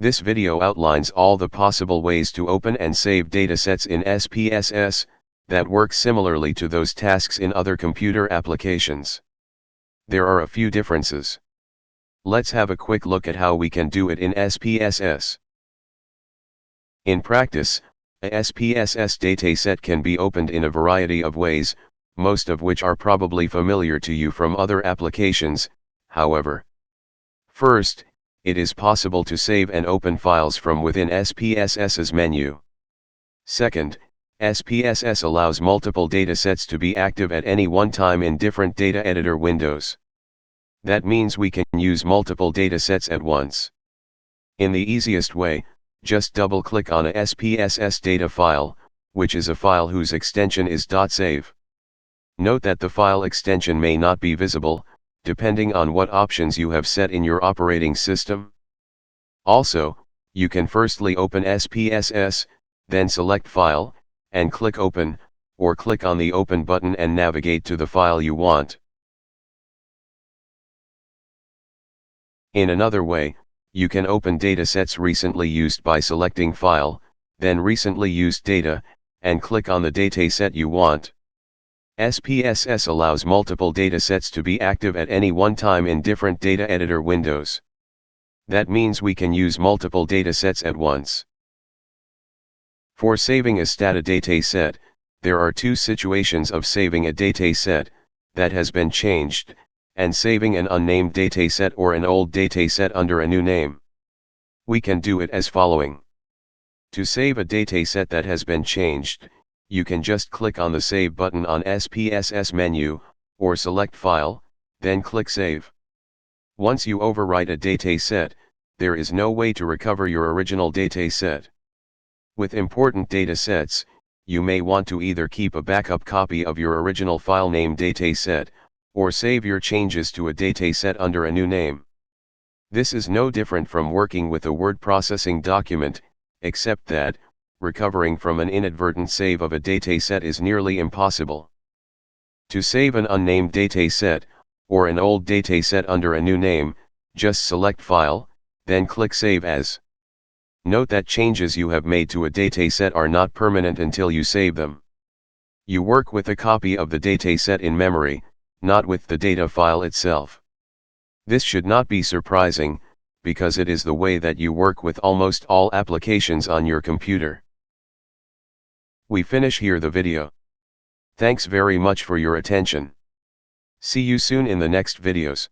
This video outlines all the possible ways to open and save datasets in SPSS, that work similarly to those tasks in other computer applications. There are a few differences. Let's have a quick look at how we can do it in SPSS. In practice, a SPSS dataset can be opened in a variety of ways, most of which are probably familiar to you from other applications, however. First, it is possible to save and open files from within SPSS's menu. Second, SPSS allows multiple datasets to be active at any one time in different data editor windows. That means we can use multiple datasets at once. In the easiest way, just double-click on a SPSS data file, which is a file whose extension is .save. Note that the file extension may not be visible, depending on what options you have set in your operating system. Also, you can firstly open SPSS, then select File, and click Open, or click on the Open button and navigate to the file you want. In another way, you can open datasets recently used by selecting File, then Recently Used Data, and click on the dataset you want. SPSS allows multiple datasets to be active at any one time in different data editor windows. That means we can use multiple datasets at once. For saving a Stata dataset, there are two situations of saving a dataset that has been changed, and saving an unnamed dataset or an old dataset under a new name. We can do it as following. To save a dataset that has been changed, you can just click on the Save button on SPSS menu, or select File, then click Save. Once you overwrite a dataset, there is no way to recover your original dataset. With important datasets, you may want to either keep a backup copy of your original file name dataset, or save your changes to a dataset under a new name. This is no different from working with a word processing document, except that, recovering from an inadvertent save of a dataset is nearly impossible. To save an unnamed dataset, or an old dataset under a new name, just select File, then click Save As. Note that changes you have made to a dataset are not permanent until you save them. You work with a copy of the dataset in memory, not with the data file itself. This should not be surprising, because it is the way that you work with almost all applications on your computer. We finish here the video. Thanks very much for your attention. See you soon in the next videos.